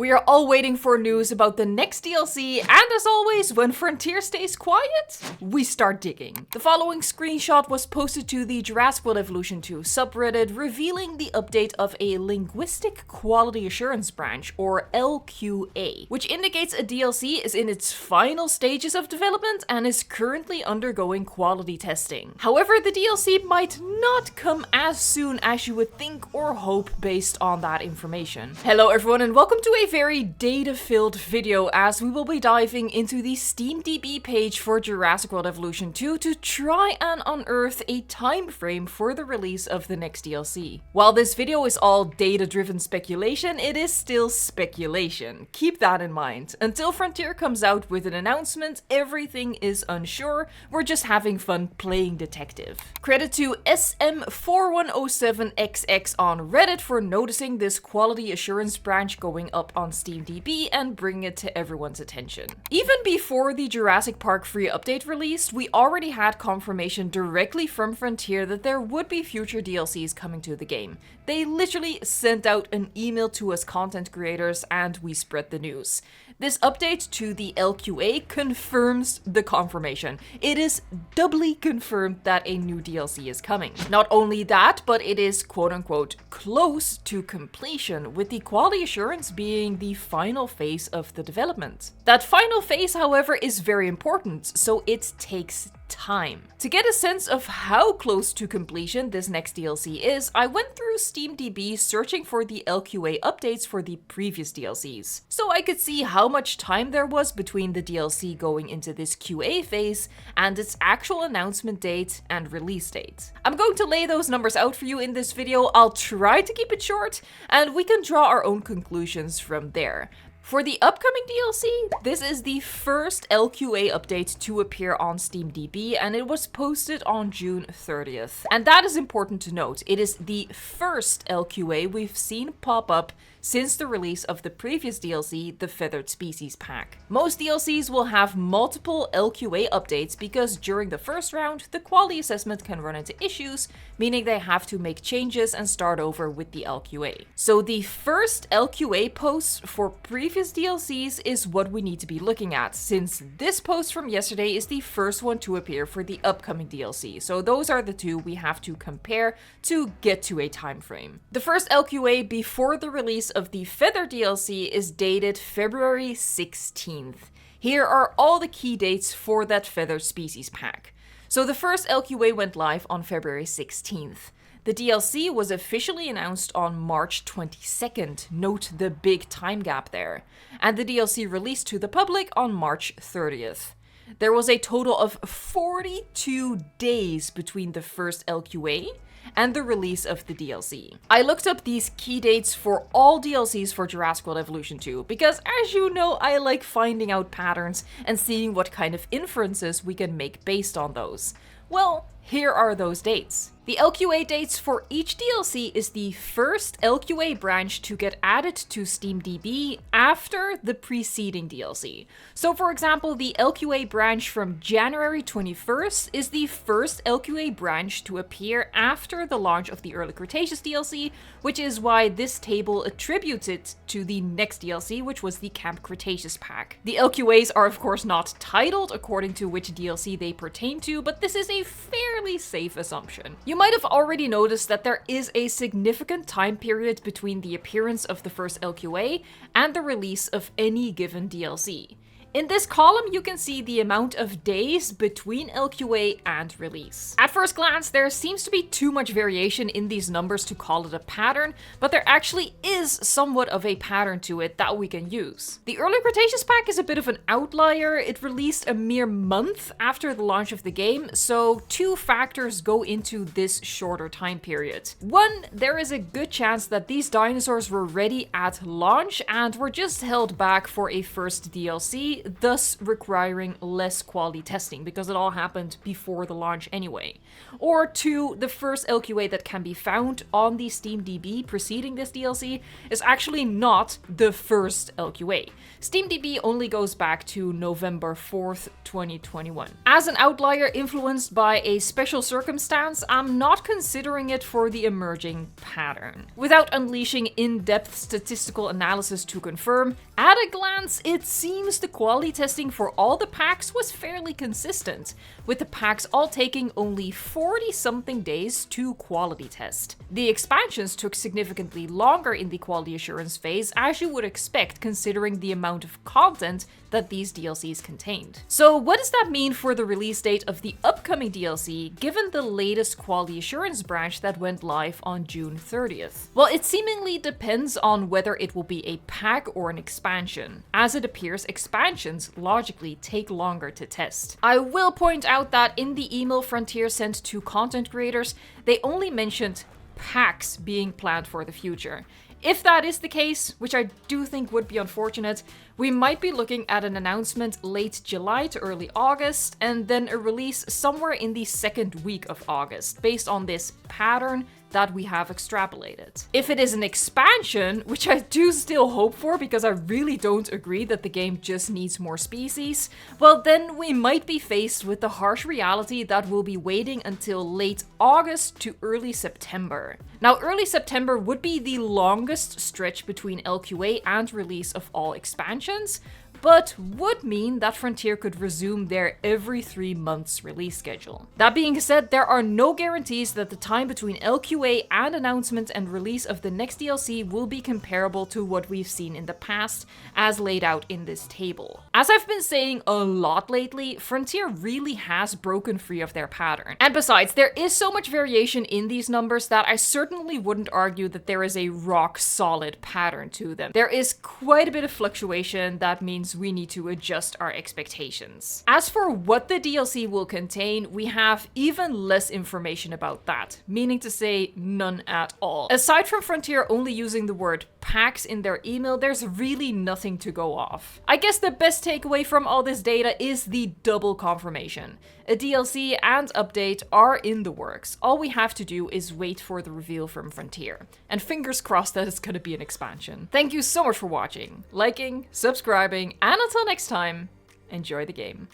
We are all waiting for news about the next DLC, and as always, when Frontier stays quiet, we start digging. The following screenshot was posted to the Jurassic World Evolution 2 subreddit, revealing the update of a Linguistic Quality Assurance Branch, or LQA, which indicates a DLC is in its final stages of development and is currently undergoing quality testing. However, the DLC might not come as soon as you would think or hope based on that information. Hello everyone and welcome to a very data-filled video as we will be diving into the SteamDB page for Jurassic World Evolution 2 to try and unearth a time frame for the release of the next DLC. While this video is all data-driven speculation, it is still speculation. Keep that in mind. Until Frontier comes out with an announcement, everything is unsure. We're just having fun playing detective. Credit to SM4107XX on Reddit for noticing this quality assurance branch going up on SteamDB and bringing it to everyone's attention. Even before the Jurassic Park free update released, we already had confirmation directly from Frontier that there would be future DLCs coming to the game. They literally sent out an email to us content creators and we spread the news. This update to the LQA confirms the confirmation. It is doubly confirmed that a new DLC is coming. Not only that, but it is quote-unquote close to completion, with the quality assurance being the final phase of the development. That final phase, however, is very important, so it takes time. To get a sense of how close to completion this next DLC is, I went through SteamDB searching for the LQA updates for the previous DLCs, so I could see how much time there was between the DLC going into this QA phase and its actual announcement date and release date. I'm going to lay those numbers out for you in this video. I'll try to keep it short, and we can draw our own conclusions from there. For the upcoming DLC, this is the first LQA update to appear on SteamDB, and it was posted on June 30th. And that is important to note. It is the first LQA we've seen pop up since the release of the previous DLC, the Feathered Species Pack. Most DLCs will have multiple LQA updates because during the first round, the quality assessment can run into issues, meaning they have to make changes and start over with the LQA. So the first LQA post for previous DLCs is what we need to be looking at, since this post from yesterday is the first one to appear for the upcoming DLC. So those are the two we have to compare to get to a time frame. The first LQA before the release of the Feather DLC is dated February 16th. Here are all the key dates for that Feathered Species Pack. So the first LQA went live on February 16th. The DLC was officially announced on March 22nd, note the big time gap there, and the DLC released to the public on March 30th. There was a total of 42 days between the first LQA and the release of the DLC. I looked up these key dates for all DLCs for Jurassic World Evolution 2 because, as you know, I like finding out patterns and seeing what kind of inferences we can make based on those. Well, here are those dates. The LQA dates for each DLC is the first LQA branch to get added to SteamDB after the preceding DLC. So for example, the LQA branch from January 21st is the first LQA branch to appear after the launch of the Early Cretaceous DLC, which is why this table attributes it to the next DLC, which was the Camp Cretaceous pack. The LQAs are of course not titled according to which DLC they pertain to, but this is a fairly safe assumption. You might have already noticed that there is a significant time period between the appearance of the first LQA and the release of any given DLC. In this column, you can see the amount of days between LQA and release. At first glance, there seems to be too much variation in these numbers to call it a pattern, but there actually is somewhat of a pattern to it that we can use. The Early Cretaceous pack is a bit of an outlier. It released a mere month after the launch of the game, so two factors go into this shorter time period. One, there is a good chance that these dinosaurs were ready at launch and were just held back for a first DLC, thus requiring less quality testing because it all happened before the launch anyway. Or 2, the first LQA that can be found on the SteamDB preceding this DLC is actually not the first LQA. SteamDB only goes back to November 4th, 2021. As an outlier influenced by a special circumstance, I'm not considering it for the emerging pattern. Without unleashing in-depth statistical analysis to confirm, at a glance, it seems the quality testing for all the packs was fairly consistent, with the packs all taking only 40-something days to quality test. The expansions took significantly longer in the quality assurance phase, as you would expect considering the amount of content that these DLCs contained. So what does that mean for the release date of the upcoming DLC, given the latest quality assurance branch that went live on June 30th? Well, it seemingly depends on whether it will be a pack or an expansion. As it appears, expansions logically take longer to test. I will point out that in the email Frontier sent to content creators, they only mentioned packs being planned for the future. If that is the case, which I do think would be unfortunate, we might be looking at an announcement late July to early August, and then a release somewhere in the second week of August, based on this pattern that we have extrapolated. If it is an expansion, which I do still hope for because I really don't agree that the game just needs more species, well then we might be faced with the harsh reality that we'll be waiting until late August to early September. Now early September would be the longest stretch between LQA and release of all expansions, but would mean that Frontier could resume their every 3 months release schedule. That being said, there are no guarantees that the time between LQA and announcement and release of the next DLC will be comparable to what we've seen in the past, as laid out in this table. As I've been saying a lot lately, Frontier really has broken free of their pattern. And besides, there is so much variation in these numbers that I certainly wouldn't argue that there is a rock solid pattern to them. There is quite a bit of fluctuation that means we need to adjust our expectations. As for what the DLC will contain, we have even less information about that, meaning to say none at all. Aside from Frontier only using the word packs in their email, there's really nothing to go off. I guess the best takeaway from all this data is the double confirmation. A DLC and update are in the works. All we have to do is wait for the reveal from Frontier. And fingers crossed that it's gonna be an expansion. Thank you so much for watching, liking, subscribing, and until next time, enjoy the game.